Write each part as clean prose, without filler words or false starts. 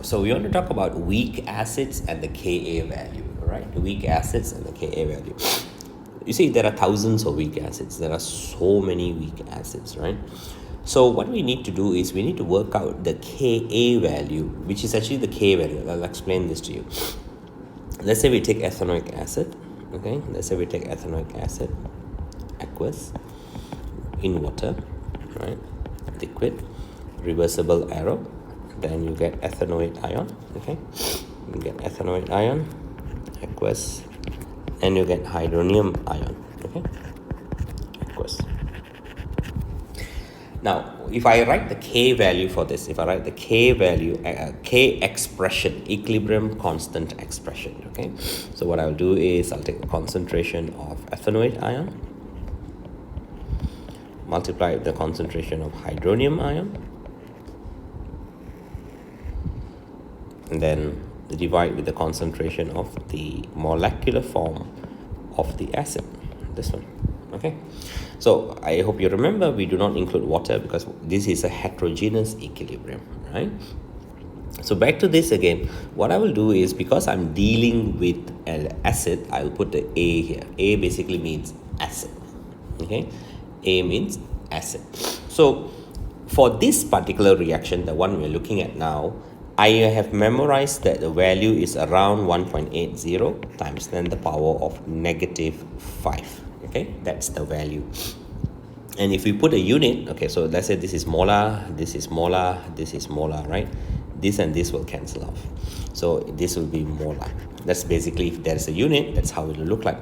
So we want to talk about weak acids and the Ka value, right? The weak acids and the Ka value. You see, there are thousands of weak acids. There are so many weak acids, right? So what we need to do is we need to work out the Ka value, which is actually the K value. I'll explain this to you. Let's say we take ethanoic acid, okay? Let's say we take ethanoic acid, aqueous, in water, right? Liquid, reversible arrow. Then you get ethanoate ion, okay? You get ethanoate ion, aqueous, and you get hydronium ion, okay? Aqueous. Now, if I write the K value for this, if I write the K value, K expression, equilibrium constant expression, okay? So what I'll do is I'll take the concentration of ethanoate ion, multiply the concentration of hydronium ion, and then divide with the concentration of the molecular form of the acid, this one, okay? So I hope you remember we do not include water because this is a heterogeneous equilibrium, right? So back to this again, what I will do is, because I'm dealing with an acid, I will put the A here. A basically means acid, okay? A means acid. So for this particular reaction, the one we're looking at now, I have memorized that the value is around 1.80 times 10 to the power of negative 5. Okay, that's the value. And if we put a unit, okay, so let's say this is molar, this is molar, this is molar, right? This and this will cancel off. So this will be molar. That's basically, if there is a unit, that's how it will look like.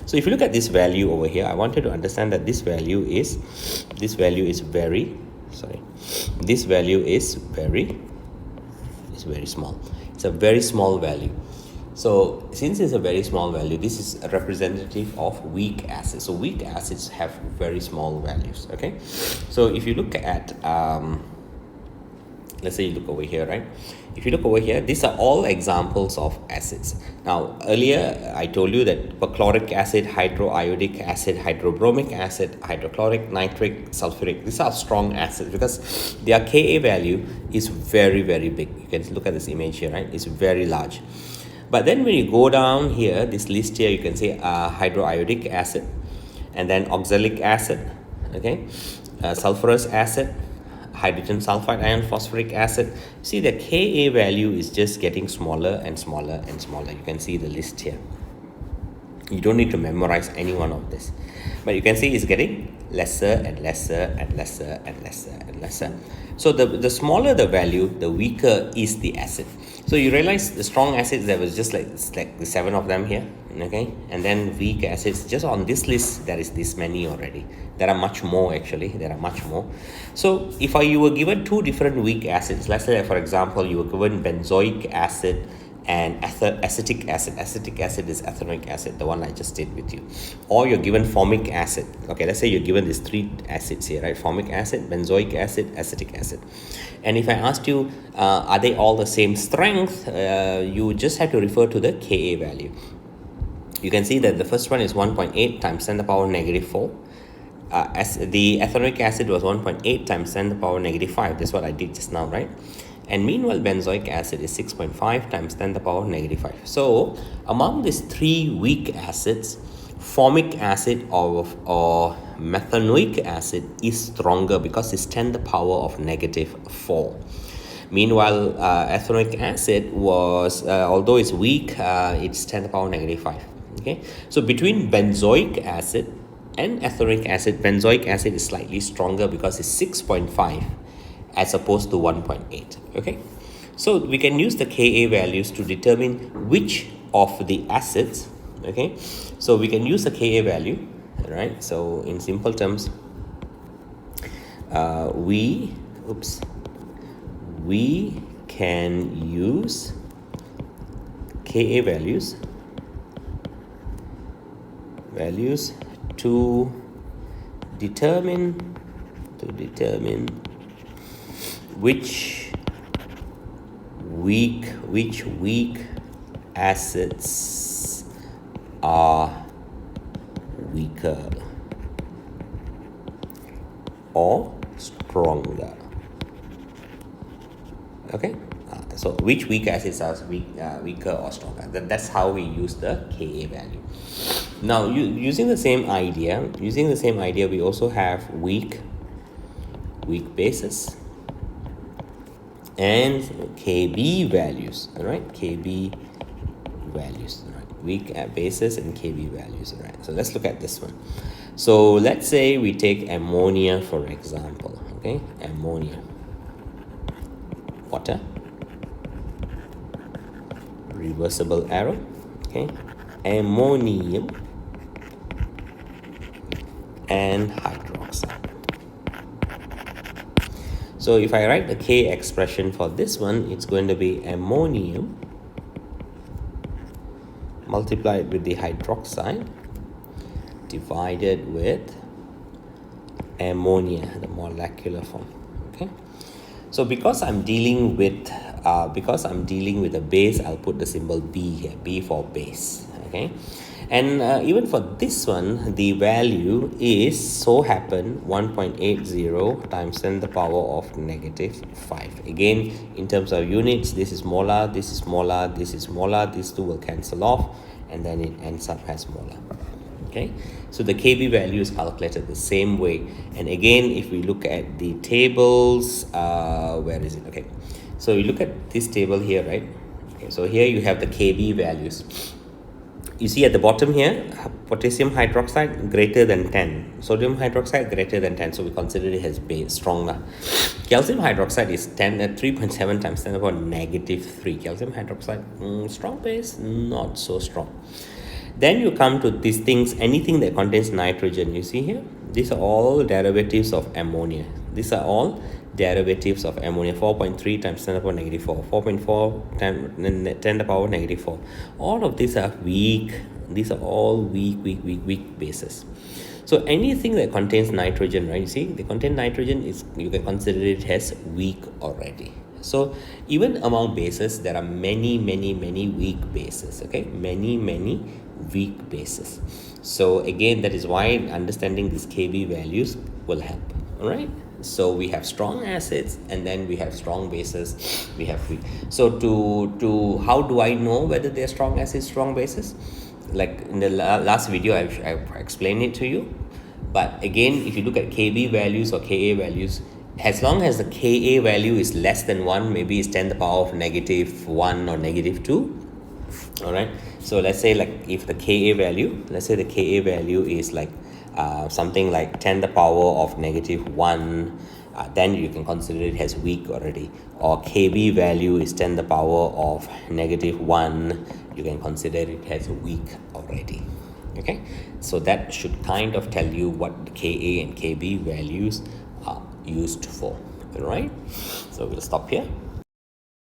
So if you look at this value over here, I want you to understand that this value is very small. It's a very small value. So since it's a very small value, this is a representative of weak acids. So weak acids have very small values, okay? So if you look at, let's say you look over here, right? If you look over here, these are all examples of acids. Now, earlier I told you that perchloric acid, hydroiodic acid, hydrobromic acid, hydrochloric, nitric, sulfuric, these are strong acids because their Ka value is very, very big. You can look at this image here, right? It's very large. But then when you go down here, this list here, you can say hydroiodic acid, and then oxalic acid, okay? Sulfurous acid, hydrogen sulfide ion, phosphoric acid. See, the Ka value is just getting smaller and smaller and smaller. You can see the list here. You don't need to memorize any one of this, but you can see it's getting lesser and lesser and lesser and lesser and lesser. So the smaller the value, the weaker is the acid. So you realize the strong acids, there was just like the 7 of them here, okay? And then weak acids, just on this list, there is this many already. There are much more actually, there are much more. So if you were given 2 different weak acids, let's say for example, you were given benzoic acid and acetic acid. Acetic acid is ethanoic acid, the one I just did with you. Or you're given formic acid. Okay, let's say you're given these 3 acids here, right? Formic acid, benzoic acid, acetic acid. And if I asked you, are they all the same strength? You just have to refer to the Ka value. You can see that the first one is 1.8 times 10 to the power negative 4. As the ethanoic acid was 1.8 times 10 to the power negative 5. That's what I did just now, right? And meanwhile, benzoic acid is 6.5 times 10 to the power negative 5. So among these 3 weak acids, formic acid or methanoic acid is stronger because it's 10 to the power of negative 4. Meanwhile, ethanoic acid was, although it's weak, it's 10 to the power negative 5. Okay, so between benzoic acid and ethanoic acid, benzoic acid is slightly stronger because it's 6.5 as opposed to 1.8. Okay, so we can use the Ka values to determine which of the acids. Okay, so we can use the Ka value, right? So in simple terms, we can use Ka values to determine which weak acids are weaker or stronger. Okay, So which weak acids are weaker or stronger? That's how we use the Ka value. Now, using the same idea, we also have weak bases and Kb values. All right, Kb values. All right, weak bases and Kb values. All right. So let's look at this one. So let's say we take ammonia for example. Okay, ammonia, water, reversible arrow. Okay, ammonium and hydroxide. So if I write the K expression for this one, it's going to be ammonium multiplied with the hydroxide divided with ammonia, the molecular form. Okay. So because I'm dealing with a base, I'll put the symbol B here, B for base. Okay. And even for this one, the value is so happen 1.80 times 10 to the power of negative 5. Again, in terms of units, this is molar, this is molar, this is molar. These two will cancel off, and then it ends up as molar. Okay, so the Kb value is calculated the same way. And again, if we look at the tables, where is it? Okay, so you look at this table here, right? Okay, so here you have the Kb values. You see at the bottom here, potassium hydroxide greater than 10, sodium hydroxide greater than 10, so we consider it as base, stronger. Calcium hydroxide is 10 at 3.7 times 10 to the power negative 3. Calcium hydroxide, strong base, not so strong. Then you come to these things, anything that contains nitrogen. You see here, these are all derivatives of ammonia. These are all derivatives of ammonia. 4.3 times 10 to the power negative 4, 4.4 times 10 to the power negative 4. All of these are weak. These are all weak bases. So anything that contains nitrogen, right? You see, they contain nitrogen, you can consider it as weak already. So even among bases, there are many weak bases. Okay, many weak bases. So again, that is why understanding these Kb values will help. All right. So we have strong acids, and then we have strong bases, we have weak. So to how do I know whether they're strong acids, strong bases? Like in the last video, I've explained it to you. But again, if you look at Kb values or Ka values, as long as the Ka value is less than 1, maybe it's 10 to the power of negative 1 or negative 2. All right. So let's say like if the Ka value, let's say the Ka value is like something like 10 to the power of negative 1, then you can consider it as weak already. Or Kb value is 10 to the power of negative 1, you can consider it as weak already. Okay, so that should kind of tell you what the Ka and Kb values are used for. All right, so we'll stop here.